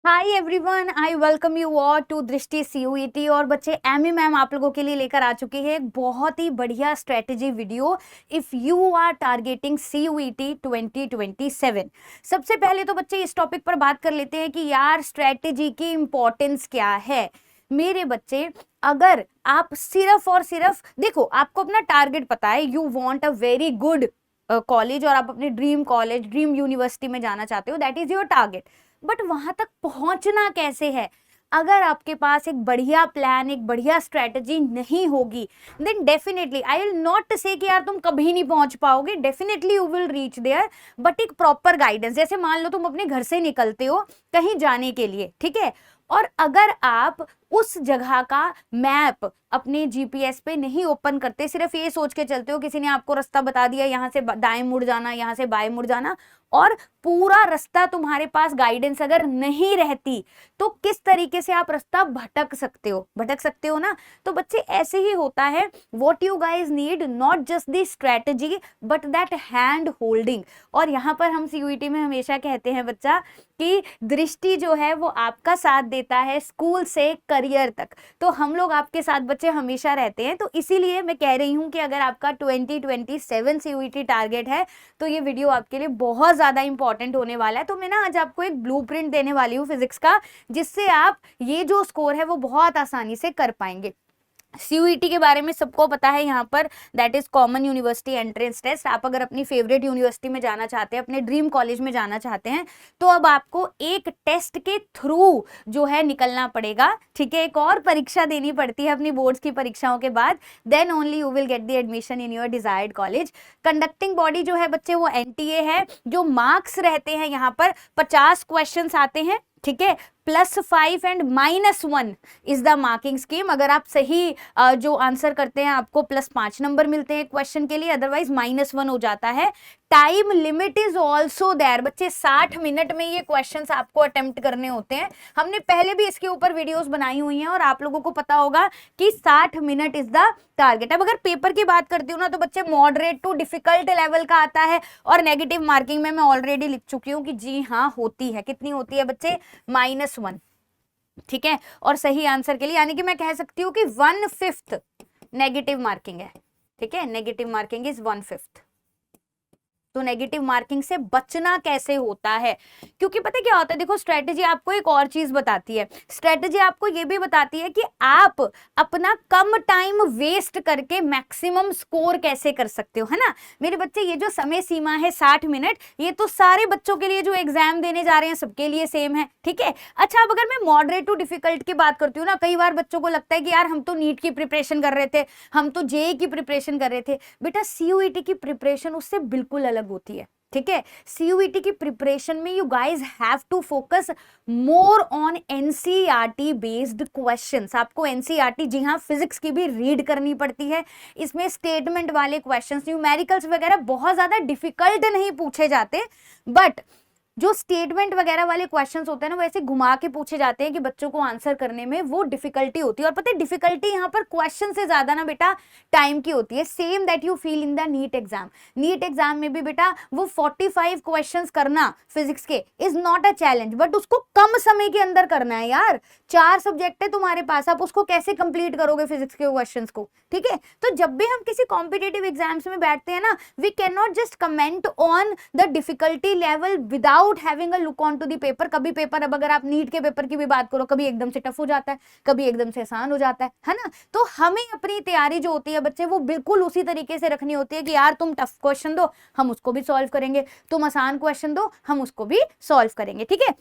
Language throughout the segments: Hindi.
Hi everyone, I welcome you all to Drishti CUET. और बच्चे एमी मैम आप लोगों के लिए लेकर आ चुकी है एक बहुत ही बढ़िया strategy video if you are targeting CUET 2027। सबसे पहले तो बच्चे इस टॉपिक पर बात कर लेते हैं कि यार स्ट्रेटेजी की इंपॉर्टेंस क्या है। मेरे बच्चे, अगर आप सिर्फ और सिर्फ देखो, आपको अपना टारगेट पता है, you want a very good college और आप अपने ड्रीम कॉलेज, ड्रीम यूनिवर्सिटी में जाना चाहते हो, that is your target. But वहां तक पहुंचना कैसे है? अगर आपके पास एक बढ़िया प्लान, एक बढ़िया स्ट्रेटजी नहीं होगी, then definitely I will not say कि यार तुम कभी नहीं पहुंच पाओगे, definitely you will reach there. But एक प्रॉपर गाइडेंस, जैसे मान लो तुम अपने घर से निकलते हो कहीं जाने के लिए, ठीक है, और अगर आप उस जगह का मैप अपने जीपीएस पे नहीं ओपन करते, सिर्फ ये सोच के चलते हो किसी ने आपको रास्ता बता दिया, यहाँ से दाएं मुड़ जाना, यहाँ से बाएं मुड़ जाना, और पूरा रास्ता तुम्हारे पास गाइडेंस अगर नहीं रहती, तो किस तरीके से आप रास्ता भटक सकते हो ना। तो बच्चे ऐसे ही होता है, what you guys need not just the strategy but that hand holding. और यहाँ पर हम सीयूईटी में हमेशा कहते हैं बच्चा कि दृष्टि जो है वो आपका साथ देता है स्कूल से करियर तक। तो हम लोग आपके साथ बच्चे हमेशा रहते हैं। तो इसीलिए मैं कह रही हूँ कि अगर आपका 2027 सीयूईटी टारगेट है तो ये वीडियो आपके लिए बहुत ज्यादा इंपॉर्टेंट होने वाला है। तो मैं ना आज आपको एक ब्लूप्रिंट देने वाली हूँ फिजिक्स का, जिससे आप ये जो स्कोर है वो बहुत आसानी से कर पाएंगे। सीयूईटी के बारे में सबको पता है यहाँ पर, that is common university entrance test. आप अगर अपनी फेवरेट यूनिवर्सिटी में जाना चाहते हैं, अपने ड्रीम कॉलेज में जाना चाहते हैं, तो अब आपको एक टेस्ट के थ्रू जो है निकलना पड़ेगा, ठीक है। एक और परीक्षा देनी पड़ती है अपनी बोर्ड्स की परीक्षाओं के बाद, then only you will get the admission in your desired college. Conducting body जो है बच्चे वो एनटीए है। जो मार्क्स रहते हैं यहाँ पर 50 क्वेश्चन आते हैं, ठीक है, +5 and -1 is the marking scheme. अगर आप सही जो आंसर करते हैं आपको +5 नंबर मिलते हैं क्वेश्चन के लिए, अदरवाइज -1 हो जाता है। Time limit is also there बच्चे, 60 मिनट में ये क्वेश्चंस आपको अटेम्प्ट करने होते हैं। हमने पहले भी इसके ऊपर वीडियोस बनाई हुई हैं और आप लोगों को पता होगा कि 60 मिनट इज द टारगेट। अब अगर पेपर की बात करती हूँ ना, तो बच्चे मॉडरेट टू डिफिकल्ट लेवल का आता है, और नेगेटिव मार्किंग में मैं ऑलरेडी लिख चुकी हूँ कि जी हाँ होती है। कितनी होती है बच्चे? -1, ठीक है। और सही आंसर के लिए यानी कि मैं कह सकती हूँ कि 1/5 नेगेटिव मार्किंग है, ठीक है। Negative marking is 1/5। तो नेगेटिव मार्किंग से बचना कैसे होता है? क्योंकि पता क्या होता है, देखो स्ट्रेटेजी आपको एक और चीज बताती है। स्ट्रेटेजी आपको ये भी बताती है कि आप अपना कम टाइम वेस्ट करके मैक्सिमम स्कोर कैसे कर सकते हो, है ना मेरे बच्चे। ये जो समय सीमा है 60 मिनट, ये तो सारे बच्चों के लिए जो एग्जाम देने जा रहे हैं सबके लिए सेम है, ठीक है। अच्छा, अब अगर मैं मॉडरेट टू डिफिकल्ट की बात करती हूँ ना, कई बार बच्चों को लगता है कि यार हम तो नीट की प्रिपरेशन कर रहे थे, हम तो जेई की प्रिपरेशन कर रहे थे। बेटा सीयूईटी की प्रिपरेशन उससे बिल्कुल अलग होती है, ठीक है। सीयूईटी की प्रिपरेशन में you guys have to focus more on NCERT based questions. आपको एनसीईआरटी, जी हाँ, फिजिक्स की भी रीड करनी पड़ती है। इसमें स्टेटमेंट वाले क्वेश्चंस, न्यूमेरिकल्स वगैरह बहुत ज्यादा डिफिकल्ट नहीं पूछे जाते, बट जो स्टेटमेंट वगैरह वाले क्वेश्चंस होते हैं ना, वैसे घुमा के पूछे जाते हैं कि बच्चों को आंसर करने में वो डिफिकल्टी होती है। और पता है डिफिकल्टी यहाँ पर क्वेश्चन से ज्यादा ना बेटा टाइम की होती है। Same that you feel in the NEET exam. NEET exam में भी बेटा वो 45 क्वेश्चंस करना फिजिक्स के is not a challenge, but उसको कम समय के अंदर करना है यार। 4 सब्जेक्ट है तुम्हारे पास, आप उसको कैसे कंप्लीट करोगे फिजिक्स के क्वेश्चंस को, ठीक है। तो जब भी हम किसी कॉम्पिटेटिव एग्जाम्स में बैठते हैं ना, we can not just comment on the difficulty level without having a look on to the paper. कभी पेपर, अब अगर आप नीट के पेपर की भी बात करो, कभी एकदम से टफ हो जाता है, कभी एकदम से आसान हो जाता है ना। तो हमें अपनी तैयारी जो होती है बच्चे, वो बिल्कुल उसी तरीके से रखनी होती है कि यार तुम टफ क्वेश्चन दो, हम उसको भी सॉल्व करेंगे, तुम आसान क्वेश्चन दो, हम उसको भी सॉल्व करेंगे, ठीक है।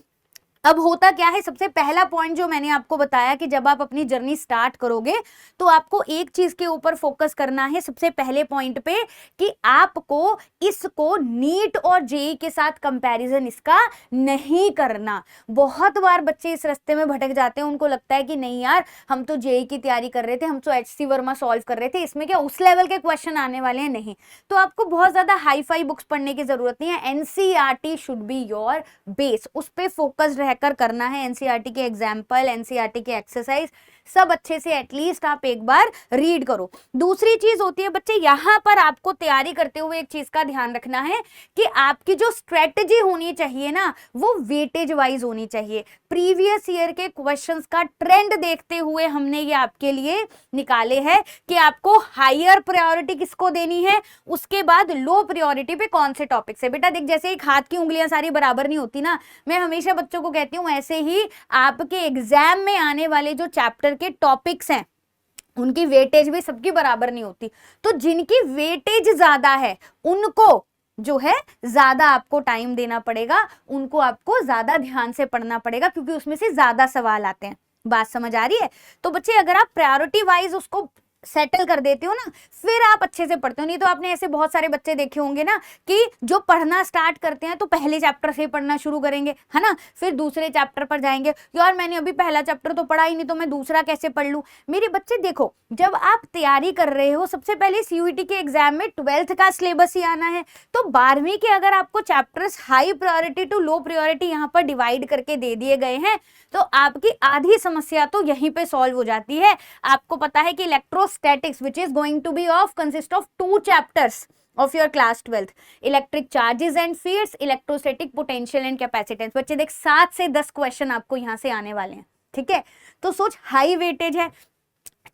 अब होता क्या है, सबसे पहला पॉइंट जो मैंने आपको बताया कि जब आप अपनी जर्नी स्टार्ट करोगे तो आपको एक चीज के ऊपर फोकस करना है सबसे पहले पॉइंट पे, कि आपको इसको नीट और जेई के साथ कंपैरिजन इसका नहीं करना। बहुत बार बच्चे इस रास्ते में भटक जाते हैं, उनको लगता है कि नहीं यार हम तो जेई की तैयारी कर रहे थे, हम तो एचसी वर्मा सॉल्व कर रहे थे, इसमें क्या उस लेवल के क्वेश्चन आने वाले हैं? नहीं। तो आपको बहुत ज्यादा हाई फाई बुक्स पढ़ने की जरूरत नहीं है। NCERT should be your base, उस पर फोकस रहकर करना है। एनसीईआरटी के एग्जाम्पल, एनसीईआरटी के एक्सरसाइज, सब अच्छे से एटलीस्ट आप एक बार रीड करो। दूसरी चीज होती है बच्चे, यहाँ पर आपको तैयारी करते हुए एक चीज का ध्यान रखना है कि आपकी जो स्ट्रेटजी होनी चाहिए ना वो वेटेज वाइज होनी चाहिए। प्रीवियस ईयर के क्वेश्चंस का ट्रेंड देखते हुए हमने ये आपके लिए निकाले हैं कि आपको हायर प्रायोरिटी किसको देनी है, उसके बाद लो प्रायोरिटी पे कौन से टॉपिक है। बेटा देख, जैसे एक हाथ की उंगलियां सारी बराबर नहीं होती ना, मैं हमेशा बच्चों को कहती हूं ऐसे ही आपके एग्जाम में आने वाले जो चैप्टर के टॉपिक्स हैं उनकी वेटेज भी सबकी बराबर नहीं होती। तो जिनकी वेटेज ज्यादा है उनको जो है ज्यादा आपको टाइम देना पड़ेगा, उनको आपको ज्यादा ध्यान से पढ़ना पड़ेगा, क्योंकि उसमें से ज्यादा सवाल आते हैं। बात समझ आ रही है? तो बच्चे अगर आप प्रायोरिटी वाइज उसको सेटल कर देते हो ना, फिर आप अच्छे से पढ़ते हो। नहीं तो आपने ऐसे बहुत सारे बच्चे देखे होंगे ना कि जो पढ़ना स्टार्ट करते हैं तो पहले चैप्टर से पढ़ना शुरू करेंगे, है ना, फिर दूसरे चैप्टर पर जाएंगे, यार मैंने अभी पहला चैप्टर तो पढ़ा ही नहीं तो मैं दूसरा कैसे पढ़ लूं। मेरे बच्चे देखो, जब आप तैयारी कर रहे हो सबसे पहले सीयूईटी के एग्जाम में 12th का सिलेबस ही आना है, तो 12वीं के अगर आपको chapters high priority to low priority यहाँ पर डिवाइड करके दे दिए गए हैं तो आपकी आधी समस्या तो यहीं पे सॉल्व हो जाती है। आपको पता है कि electrostatics which is going to be of consist of 2 chapters of your class 12th, electric charges and fields, electrostatic potential and capacitance. बच्चे देख 7 से 10 क्वेश्चन आपको यहाँ से आने वाले हैं, ठीक है। तो सोच हाई वेटेज है,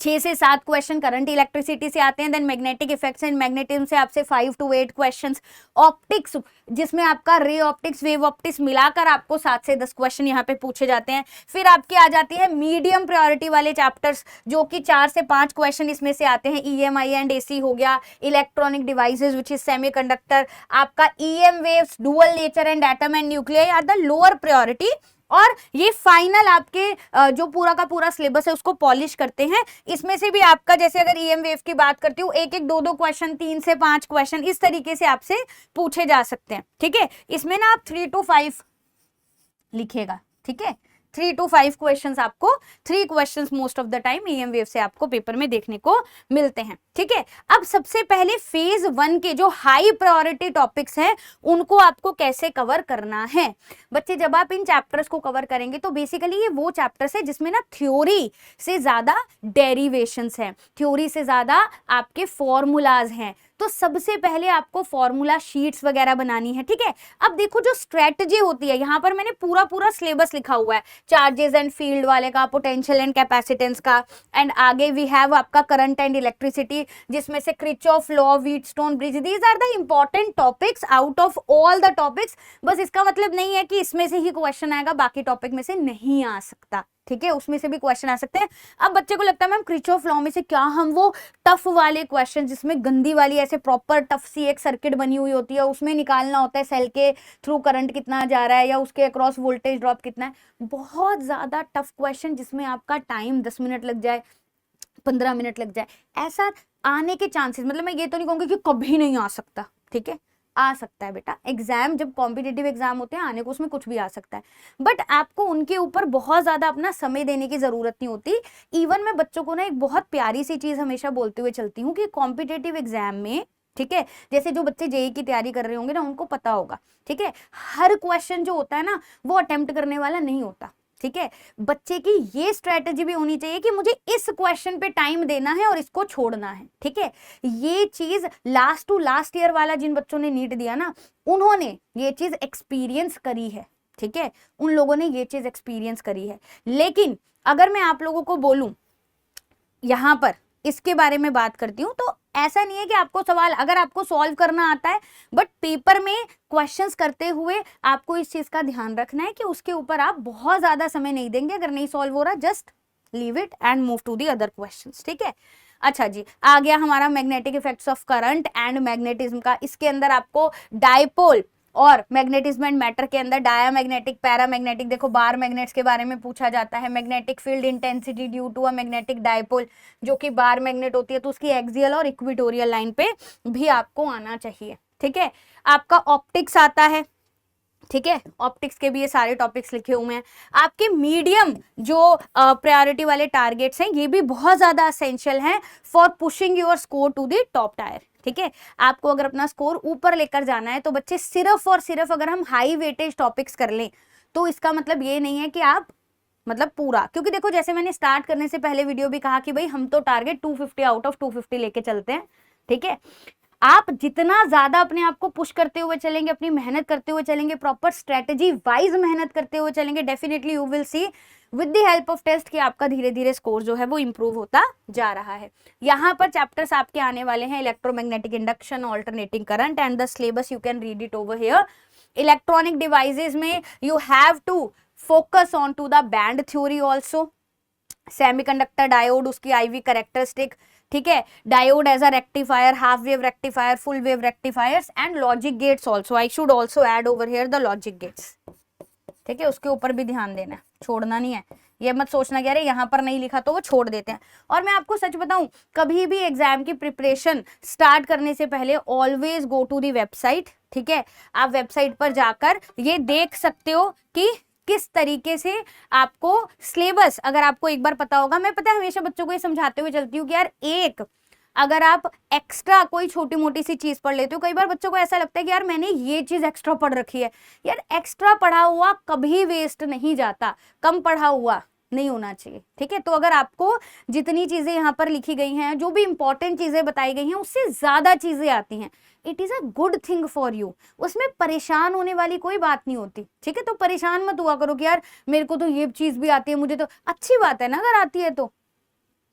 6 से 7 क्वेश्चन करंट इलेक्ट्रिसिटी से आते हैं, then magnetic effects and magnetism से आपसे 5 to 8 क्वेश्चंस, ऑप्टिक्स जिसमें आपका रे ऑप्टिक्स वेव ऑप्टिक्स मिलाकर आपको 7 से 10 क्वेश्चन यहाँ पे पूछे जाते हैं। फिर आपकी आ जाती है मीडियम प्रायोरिटी वाले चैप्टर्स जो कि 4 से 5 क्वेश्चन इसमें से आते हैं। EMI एंड AC हो गया, electronic devices which is semiconductor, आपका EM waves, dual nature and atom and nuclear are the lower priority. और ये फाइनल आपके जो पूरा का पूरा सिलेबस है उसको पॉलिश करते हैं। इसमें से भी आपका जैसे अगर EM वेव की बात करती हूँ, एक एक 2-2 क्वेश्चन, 3 से 5 क्वेश्चन इस तरीके से आपसे पूछे जा सकते हैं, ठीक है। इसमें ना आप 3 to 5 लिखिएगा, ठीक है। 3 to 5 क्वेश्चंस आपको, 3 questions most of the time EM wave से आपको पेपर में देखने को मिलते हैं, ठीक है। अब सबसे पहले फेज 1 के जो हाई प्रायोरिटी टॉपिक्स हैं उनको आपको कैसे कवर करना है। बच्चे जब आप इन चैप्टर्स को कवर करेंगे तो बेसिकली ये वो चैप्टर्स है जिसमें ना थ्योरी से ज्यादा डेरिवेशंस हैं, थ्योरी से ज्यादा आपके फॉर्मूलाज हैं। तो सबसे पहले आपको फॉर्मूला शीट्स वगैरह बनानी है, ठीक है। अब देखो जो स्ट्रेटजी होती है, यहाँ पर मैंने पूरा पूरा सिलेबस लिखा हुआ है, चार्जेस एंड फील्ड वाले का, पोटेंशियल एंड कैपेसिटेंस का, एंड आगे वी हैव आपका करंट एंड इलेक्ट्रिसिटी जिसमें से Kirchhoff law, Wheatstone bridge, these are the important topics out of all the topics. बस इसका मतलब नहीं है कि इसमें से ही क्वेश्चन आएगा, बाकी टॉपिक में से नहीं आ सकता, ठीक है, उसमें से भी क्वेश्चन आ सकते हैं। अब बच्चे को लगता है मैम क्रिचॉफ लॉ में से क्या हम वो टफ वाले क्वेश्चन जिसमें गंदी वाली ऐसे प्रॉपर टफ सी एक सर्किट बनी हुई होती है उसमें निकालना होता है सेल के थ्रू करंट कितना जा रहा है या उसके अक्रॉस वोल्टेज ड्रॉप कितना है, बहुत ज्यादा टफ क्वेश्चन जिसमें आपका टाइम 10 मिनट लग जाए, 15 मिनट लग जाए, ऐसा आने के चांसेस, मतलब मैं ये तो नहीं कहूंगी कि कभी नहीं आ सकता, ठीक है, आ सकता है बेटा। एग्जाम जब कॉम्पिटिटिव एग्जाम होते हैं आने को उसमें कुछ भी आ सकता है, बट आपको उनके ऊपर बहुत ज्यादा अपना समय देने की जरूरत नहीं होती। इवन मैं बच्चों को ना एक बहुत प्यारी सी चीज हमेशा बोलते हुए चलती हूँ कि कॉम्पिटिटिव एग्जाम में, ठीक है, जैसे जो बच्चे जेईई की तैयारी कर रहे होंगे ना उनको पता होगा, ठीक है, हर क्वेश्चन जो होता है ना वो अटेम्प्ट करने वाला नहीं होता, ठीक है। बच्चे की ये स्ट्रेटेजी भी होनी चाहिए कि मुझे इस क्वेश्चन पे टाइम देना है और इसको छोड़ना है, ठीक है। ये चीज लास्ट टू लास्ट ईयर वाला जिन बच्चों ने नीट दिया ना उन्होंने ये चीज एक्सपीरियंस करी है, ठीक है, उन लोगों ने ये चीज एक्सपीरियंस करी है। लेकिन अगर मैं आप लोगों को बोलूं यहां पर इसके बारे में बात करती हूँ तो ऐसा नहीं है कि आपको सवाल अगर आपको सॉल्व करना आता है बट पेपर में क्वेश्चंस करते हुए आपको इस चीज का ध्यान रखना है कि उसके ऊपर आप बहुत ज्यादा समय नहीं देंगे। अगर नहीं सॉल्व हो रहा just leave it and move to the other questions, ठीक है। अच्छा जी, आ गया हमारा magnetic effects of current and magnetism का। इसके अंदर आपको डायपोल और मैग्नेटिज्म एंड मैटर के अंदर डायामैग्नेटिक, पैरामैग्नेटिक, देखो बार मैग्नेट्स के बारे में पूछा जाता है। Magnetic field intensity due to a magnetic dipole, जो कि बार मैग्नेट होती है तो उसकी एक्सियल और इक्वेटोरियल लाइन पे भी आपको आना चाहिए, ठीक है। आपका ऑप्टिक्स आता है, ठीक है, ऑप्टिक्स के भी ये सारे टॉपिक्स लिखे हुए हैं। आपके मीडियम जो प्रायोरिटी वाले टारगेट्स हैं ये भी बहुत ज्यादा असेंशियल हैं for pushing your score to the top tier, ठीक है। आपको अगर अपना स्कोर ऊपर लेकर जाना है तो बच्चे सिर्फ और सिर्फ अगर हम हाई वेटेज टॉपिक्स कर लें तो इसका मतलब ये नहीं है कि आप मतलब पूरा, क्योंकि देखो जैसे मैंने स्टार्ट करने से पहले वीडियो भी कहा कि भाई हम तो टारगेट 250 आउट ऑफ 250 लेके चलते हैं, ठीक है। आप जितना ज्यादा अपने आप को पुश करते हुए चलेंगे, अपनी मेहनत करते हुए चलेंगे, प्रॉपर स्ट्रेटेजी वाइज मेहनत करते हुए चलेंगे, definitely you will see with the help of test कि आपका धीरे धीरे स्कोर जो है वो इंप्रूव होता जा रहा है। यहाँ पर चैप्टर्स आपके आने वाले हैं electromagnetic induction, alternating current and the syllabus you can read it over here. Electronic devices में you have to focus on to the band theory also, semiconductor diode, उसकी आईवी कैरेक्टरिस्टिक, ठीक है, diode as a rectifier, half wave rectifier, full wave rectifiers and logic gates also. I should also add over here the logic gates, ठीक है, उसके ऊपर भी ध्यान देना है, छोड़ना नहीं है। ये मत सोचना कि अरे यहाँ पर नहीं लिखा तो वो छोड़ देते हैं। और मैं आपको सच बताऊं, कभी भी एग्जाम की प्रिपरेशन स्टार्ट करने से पहले always go to the website, ठीक है। आप वेबसाइट पर जाकर ये देख सकते हो कि किस तरीके से आपको सिलेबस, अगर आपको एक बार पता होगा, मैं पता है हमेशा बच्चों को ये समझाते हुए चलती हूँ कि यार एक अगर आप एक्स्ट्रा कोई छोटी मोटी सी चीज पढ़ लेते हो, कई बार बच्चों को ऐसा लगता है कि यार मैंने ये चीज एक्स्ट्रा पढ़ रखी है। यार एक्स्ट्रा पढ़ा हुआ कभी वेस्ट नहीं जाता, कम पढ़ा हुआ नहीं होना चाहिए, ठीक है। तो अगर आपको जितनी चीजें यहाँ पर लिखी गई हैं, जो भी इंपॉर्टेंट चीजें बताई गई हैं, उससे ज्यादा चीजें आती हैं, it is a good thing for you, उसमें परेशान होने वाली कोई बात नहीं होती, ठीक है। तो परेशान मत हुआ करो कि यार मेरे को तो ये चीज भी आती है, मुझे तो अच्छी बात है ना अगर आती है तो,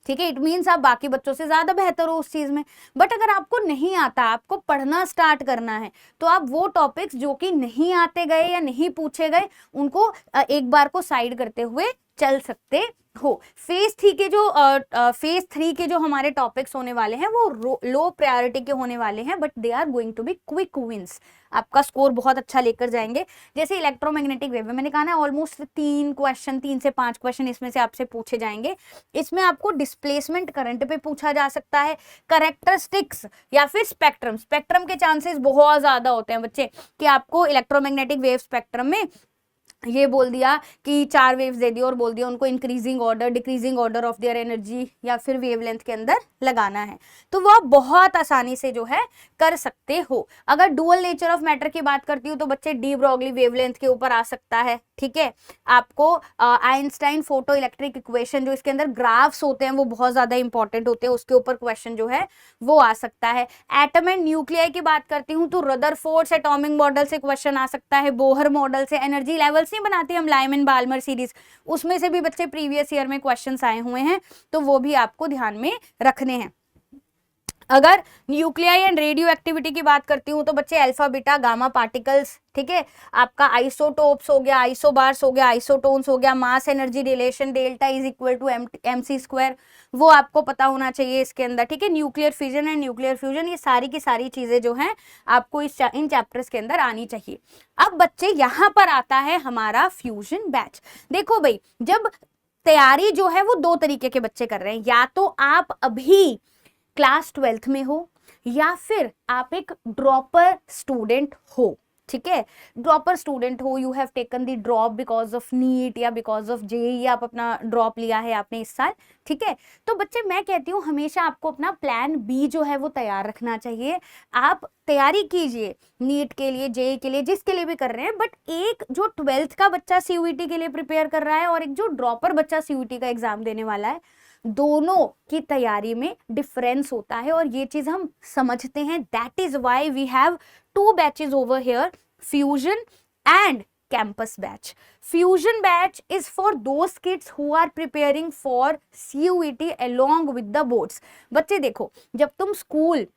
ठीक है। इट मीन्स आप बाकी बच्चों से ज्यादा बेहतर हो उस चीज में। बट अगर आपको नहीं आता, आपको पढ़ना स्टार्ट करना है, तो आप वो टॉपिक्स जो कि नहीं आते गए या नहीं पूछे गए, उनको एक बार को साइड करते हुए चल सकते हो। फेज 3 के जो हमारे टॉपिक्स होने वाले हैं वो लो प्रायोरिटी के होने वाले हैं, but they are going to be quick wins, आपका स्कोर बहुत अच्छा लेकर जाएंगे। जैसे इलेक्ट्रोमैग्नेटिक वेव में मैंने कहा ना, ऑलमोस्ट 3 से 5 क्वेश्चन इसमें से आपसे पूछे जाएंगे। इसमें आपको डिस्प्लेसमेंट करंट पे पूछा जा सकता है, कैरेक्टरिस्टिक्स या फिर स्पेक्ट्रम के चांसेस बहुत ज्यादा होते हैं बच्चे कि आपको इलेक्ट्रोमैग्नेटिक वेव स्पेक्ट्रम में ये बोल दिया कि 4 वेव्स दे दी और बोल दिया उनको increasing order, decreasing order of their energy या फिर वेवलेंथ के अंदर लगाना है, तो वो आप बहुत आसानी से जो है कर सकते हो। अगर डुअल नेचर ऑफ मैटर की बात करती हूँ तो बच्चे डी ब्रॉगली वेवलेंथ के ऊपर आ सकता है, ठीक है। आपको आइंस्टाइन फोटो इलेक्ट्रिक इक्वेशन, जो इसके अंदर ग्राफ्स होते हैं वो बहुत ज्यादा इंपॉर्टेंट होते हैं, उसके ऊपर क्वेश्चन जो है वो आ सकता है। एटम एंड न्यूक्लियाई की बात करती हूँ तो रदरफोर्ड्स एटॉमिक मॉडल से क्वेश्चन आ सकता है, बोहर मॉडल से, एनर्जी लेवल्स नहीं बनाते हम लाइमन बाल्मर सीरीज, उसमें से भी बच्चे प्रीवियस ईयर में क्वेश्चंस आए हुए हैं, तो वो भी आपको ध्यान में रखने हैं। अगर न्यूक्लियाई एंड रेडियो एक्टिविटी की बात करती हूँ तो बच्चे अल्फा बीटा गामा पार्टिकल्स, ठीक है, आपका आइसोटोप्स हो गया, आइसोबार्स हो गया, आइसोटोन्स हो गया, mass energy relation delta is equal to mc square, वो आपको पता होना चाहिए इसके अंदर, ठीक है। Nuclear fission and nuclear fusion, ये सारी की सारी चीजें जो हैं आपको इन चैप्टर्स के अंदर आनी चाहिए। अब बच्चे यहाँ पर आता है हमारा फ्यूजन बैच। देखो भाई, जब तैयारी जो है वो 2 तरीके के बच्चे कर रहे हैं, या तो आप अभी क्लास 12th में हो या फिर आप एक ड्रॉपर स्टूडेंट हो, ठीक है। ड्रॉपर स्टूडेंट हो, you have taken the drop because of NEET या बिकॉज ऑफ जेईई, आप अपना ड्रॉप लिया है आपने इस साल, ठीक है। तो बच्चे मैं कहती हूँ हमेशा आपको अपना प्लान बी जो है वो तैयार रखना चाहिए। आप तैयारी कीजिए नीट के लिए, जेईई के लिए, जिसके लिए भी कर रहे हैं, बट एक जो 12th का बच्चा सीयूईटी के लिए प्रिपेयर कर रहा है और एक जो ड्रॉपर बच्चा सीयूईटी का एग्जाम देने वाला है, दोनों की तैयारी में डिफरेंस होता है और ये चीज हम समझते हैं। That is why we have 2 batches over here, fusion and campus batch. Fusion batch is for those kids who are preparing for CUET along with the boards. बच्चे देखो, जब तुम स्कूल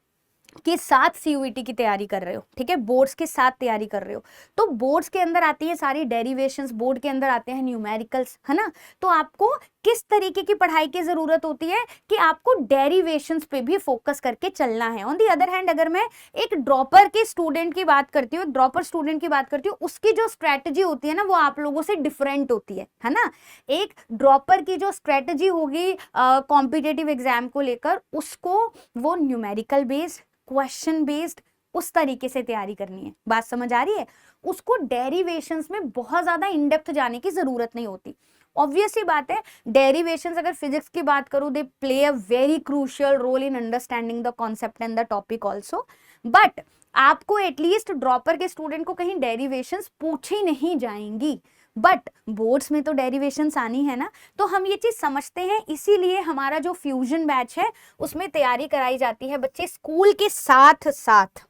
के साथ सीयूईटी की तैयारी कर रहे हो, ठीक है, बोर्ड्स के साथ तैयारी कर रहे हो, तो बोर्ड्स के अंदर आती है सारी डेरिवेशंस, बोर्ड के अंदर आते हैं न्यूमेरिकल्स, है ना। तो आपको किस तरीके की पढ़ाई की जरूरत होती है कि आपको डेरिवेशंस पे भी फोकस करके चलना है। ऑन दी अदर हैंड, अगर मैं एक ड्रॉपर के स्टूडेंट की बात करती हूँ, ड्रॉपर स्टूडेंट की बात करती हूँ, उसकी जो स्ट्रेटजी होती है ना वो आप लोगों से डिफरेंट होती है ना। एक ड्रॉपर की जो स्ट्रेटजी होगी कॉम्पिटेटिव एग्जाम को लेकर, उसको वो न्यूमेरिकल बेस्ड, क्वेश्चन बेस्ड, उस तरीके से तैयारी करनी है। बात समझ आ रही है? उसको डेरिवेशंस में बहुत ज्यादा इन डेप्थ जाने की जरूरत नहीं होती। ऑब्वियस सी बात है, डेरिवेशंस अगर फिजिक्स की बात करूं, they play a very crucial role in understanding the concept and the topic also, but आपको एटलीस्ट ड्रॉपर के स्टूडेंट को कहीं डेरिवेशंस पूछी नहीं जाएंगी, बट बोर्ड्स में तो डेरिवेशंस आनी है ना, तो हम ये चीज समझते हैं, इसीलिए हमारा जो फ्यूजन बैच है उसमें तैयारी कराई जाती है बच्चे स्कूल के साथ साथ,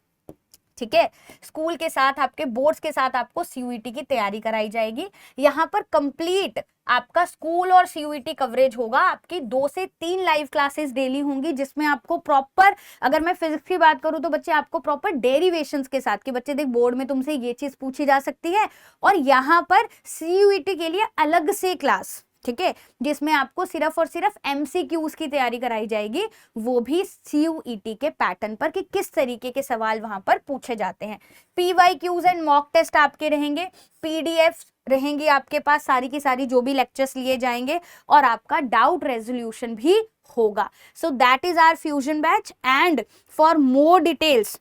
ठीक है, स्कूल के साथ आपके बोर्ड्स के साथ आपको सीयूईटी की तैयारी कराई जाएगी। यहाँ पर कंप्लीट आपका स्कूल और सीयूईटी कवरेज होगा, आपकी 2 से 3 लाइव क्लासेस डेली होंगी, जिसमें आपको प्रॉपर, अगर मैं फिजिक्स की बात करूं तो बच्चे आपको प्रॉपर डेरिवेशंस के साथ, कि बच्चे देख बोर्ड में तुमसे ये चीज पूछी जा सकती है, और यहाँ पर सीयूईटी के लिए अलग से क्लास, ठीक है, जिसमें आपको सिर्फ और सिर्फ एमसीक्यूज की तैयारी कराई जाएगी, वो भी सीयूईटी के पैटर्न पर, कि किस तरीके के सवाल वहां पर पूछे जाते हैं। पीवाईक्यूज एंड मॉक टेस्ट आपके रहेंगे, पीडीएफ रहेंगी आपके पास, सारी की सारी जो भी लेक्चर्स लिए जाएंगे, और आपका डाउट रेजोल्यूशन भी होगा। So that is our fusion batch, and for more details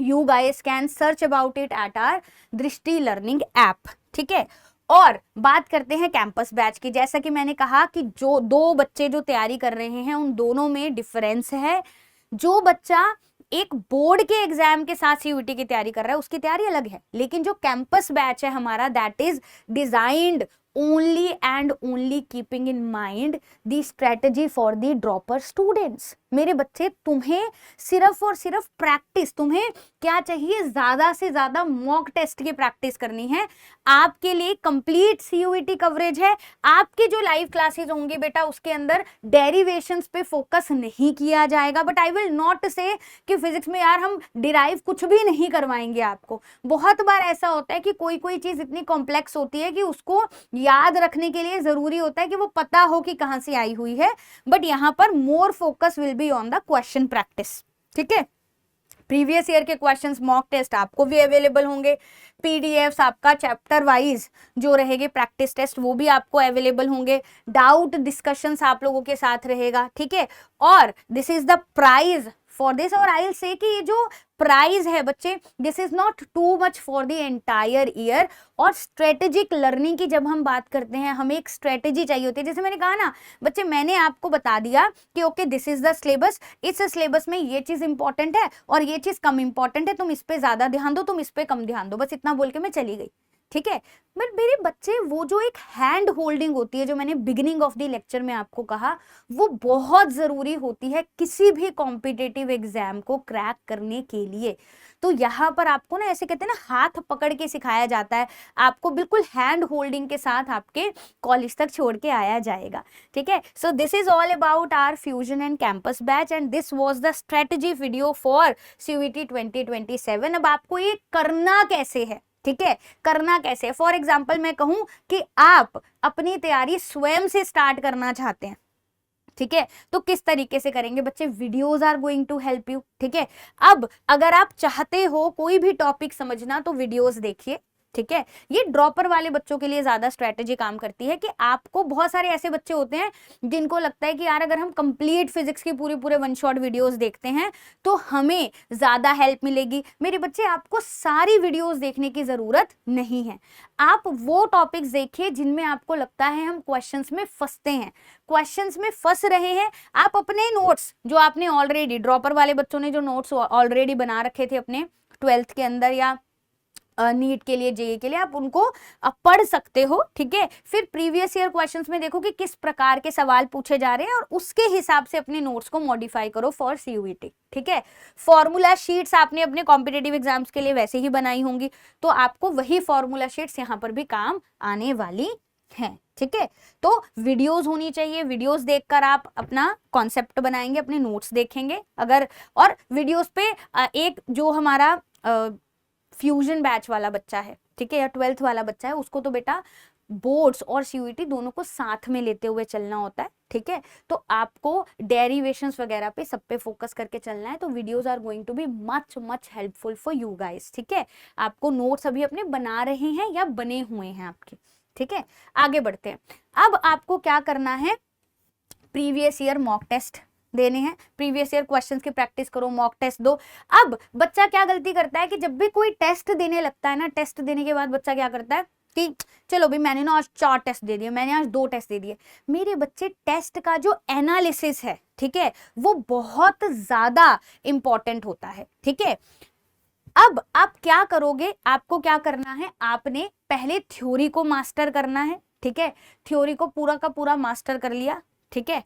you guys can search about it at our Drishti learning app, ठीक है। और बात करते हैं कैंपस बैच की। जैसा कि मैंने कहा कि जो 2 बच्चे जो तैयारी कर रहे हैं उन दोनों में डिफरेंस है। जो बच्चा एक बोर्ड के एग्जाम के साथ सीयूईटी की तैयारी कर रहा है उसकी तैयारी अलग है, लेकिन जो कैंपस बैच है हमारा, that is designed only and only keeping in mind the strategy for the dropper students। मेरे बच्चे, तुम्हें सिर्फ और सिर्फ प्रैक्टिस, तुम्हें क्या चाहिए, ज्यादा से ज्यादा मॉक टेस्ट की प्रैक्टिस करनी है। आपके लिए कंप्लीट सीयूईटी कवरेज है। आपके जो लाइव क्लासेस होंगे बेटा उसके अंदर डेरिवेशंस पे फोकस नहीं किया जाएगा, but I will not say कि फिजिक्स में यार हम डिराइव कुछ भी नहीं करवाएंगे आपको। बहुत बार ऐसा होता है कि कोई कोई चीज इतनी कॉम्प्लेक्स होती है कि उसको याद रखने के लिए जरूरी होता है कि वो पता हो कि कहां से आई हुई है, बट यहां पर more focus will be on the question practice, ठीक है। प्रीवियस ईयर के क्वेश्चंस, मॉक टेस्ट आपको भी अवेलेबल होंगे, पीडीएफ्स आपका चैप्टर वाइज जो रहेंगे, प्रैक्टिस टेस्ट वो भी आपको अवेलेबल होंगे, डाउट डिस्कशंस आप लोगों के साथ रहेगा, ठीक है। और this is the price for this, और आई विल से कि ये जो प्राइज है बच्चे, this is not too much for the entire year. और स्ट्रेटेजिक लर्निंग की जब हम बात करते हैं, हमें एक स्ट्रेटेजी चाहिए होती है। जैसे मैंने कहा ना बच्चे, मैंने आपको बता दिया कि okay this is the syllabus, इस सिलेबस में ये चीज इंपॉर्टेंट है और ये चीज कम इंपॉर्टेंट है, तुम इस पे ज्यादा ध्यान दो, तुम इस पे कम ध्यान दो, बस इतना बोल के मैं चली गई, ठीक है। बट मेरे बच्चे, वो जो एक हैंड होल्डिंग होती है, जो मैंने बिगिनिंग ऑफ द लेक्चर में आपको कहा, वो बहुत जरूरी होती है किसी भी कॉम्पिटिटिव एग्जाम को क्रैक करने के लिए। तो यहाँ पर आपको ना, ऐसे कहते हैं ना, हाथ पकड़ के सिखाया जाता है, आपको बिल्कुल हैंड होल्डिंग के साथ आपके कॉलेज तक छोड़ के आया जाएगा, ठीक है। So this is all about our fusion and campus batch, and this was the strategy video for CUET 2027। अब आपको ये करना कैसे है, ठीक है, करना कैसे है। फॉर एग्जाम्पल मैं कहूं कि आप अपनी तैयारी स्वयं से स्टार्ट करना चाहते हैं, ठीक है, तो किस तरीके से करेंगे बच्चे, videos are going to help you, ठीक है। अब अगर आप चाहते हो कोई भी टॉपिक समझना तो वीडियोस देखिए, ठीक है। ये ड्रॉपर वाले बच्चों के लिए ज्यादा स्ट्रेटेजी काम करती है कि आपको, बहुत सारे ऐसे बच्चे होते हैं जिनको लगता है कि यार अगर हम कंप्लीट फिजिक्स की पूरे वन शॉट वीडियोस देखते हैं तो हमें ज्यादा हेल्प मिलेगी। मेरे बच्चे, आपको सारी वीडियोस देखने की जरूरत नहीं है। आप वो टॉपिक्स देखिए जिनमें आपको लगता है हम क्वेश्चंस में फंसते हैं, क्वेश्चंस में फंस रहे हैं, आप अपने नोट्स जो आपने ऑलरेडी, ड्रॉपर वाले बच्चों ने जो नोट्स ऑलरेडी बना रखे थे अपने 12th के अंदर या नीट के लिए, जेई के लिए, आप उनको पढ़ सकते हो, ठीक है। फिर प्रीवियस ईयर क्वेश्चंस में देखो कि किस प्रकार के सवाल पूछे जा रहे हैं और उसके हिसाब से अपने नोट्स को मॉडिफाई करो फॉर सीयूईटी, ठीक है। फॉर्मूला शीट्स आपने अपने कॉम्पिटिटिव एग्जाम्स के लिए वैसे ही बनाई होंगी, तो आपको वही फॉर्मूला शीट्स यहाँ पर भी काम आने वाली हैं, ठीक है। तो वीडियोस होनी चाहिए, वीडियोस देखकर आप अपना कॉन्सेप्ट बनाएंगे, अपने नोट्स देखेंगे। अगर, और वीडियोस पे एक जो हमारा फ्यूजन बैच वाला बच्चा है, ठीक है, या 12th वाला बच्चा है, उसको तो बेटा बोर्ड्स और सीयूईटी दोनों को साथ में लेते हुए चलना होता है, ठीक है। तो आपको डेरिवेशंस वगैरह पे, सब पे फोकस करके चलना है। तो videos are going to be much helpful for you guys, ठीक है। आपको नोट्स अभी अपने बना रहे हैं या बने हुए हैं आपके, ठीक है। आगे बढ़ते हैं। अब आपको क्या करना है, प्रीवियस ईयर मॉक टेस्ट देने हैं, प्रीवियस ईयर क्वेश्चंस की प्रैक्टिस करो, मॉक टेस्ट दो। अब बच्चा क्या गलती करता है कि जब भी कोई टेस्ट देने लगता है ना, टेस्ट देने के बाद बच्चा क्या करता है कि चलो भाई मैंने ना आज 4 टेस्ट दे दिए, मैंने आज 2 टेस्ट दे दिए। मेरे बच्चे, टेस्ट का जो एनालिसिस है, ठीक है, वो बहुत ज्यादा इंपॉर्टेंट होता है, ठीक है। अब आप क्या करोगे, आपको क्या करना है, आपने पहले थ्योरी को मास्टर करना है, ठीक है, थ्योरी को पूरा का पूरा मास्टर कर लिया, ठीक है,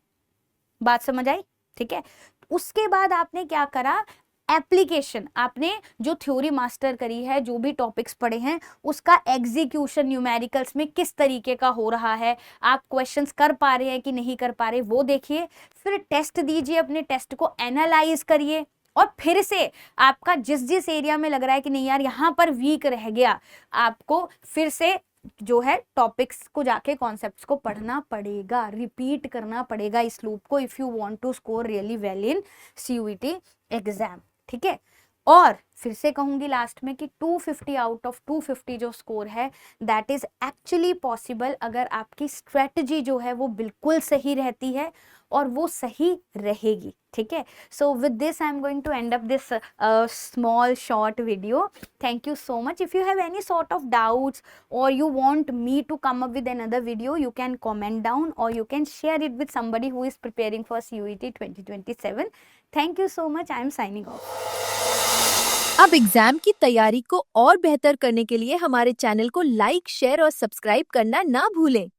बात समझ आई, ठीक है। उसके बाद आपने क्या करा, एप्लीकेशन, आपने जो थ्योरी मास्टर करी है, जो भी टॉपिक्स पढ़े हैं, उसका एग्जीक्यूशन न्यूमेरिकल्स में किस तरीके का हो रहा है, आप क्वेश्चंस कर पा रहे हैं कि नहीं कर पा रहे, वो देखिए। फिर टेस्ट दीजिए, अपने टेस्ट को एनालाइज करिए, और फिर से आपका जिस जिस एरिया में लग रहा है कि नहीं यार यहाँ पर वीक रह गया, आपको फिर से जो है टॉपिक्स को जाके कॉन्सेप्ट्स को पढ़ना पड़ेगा, रिपीट करना पड़ेगा इस लूप को, if you want to score really well in CUET exam, ठीक है। और फिर से कहूंगी लास्ट में कि 250 आउट ऑफ 250 जो स्कोर है, दैट इज एक्चुअली पॉसिबल अगर आपकी स्ट्रेटजी जो है वो बिल्कुल सही रहती है, और वो सही रहेगी, ठीक है। So with this I am going to end up this small short video. Thank you so much. If you have any sort of doubts or you want me to come up with another video, you can comment down or you can share it with somebody who is preparing for CUET 2027. Thank you so much. I am signing off. अब एग्जाम की तैयारी को और बेहतर करने के लिए हमारे चैनल को लाइक, शेयर और सब्सक्राइब करना ना भूलें।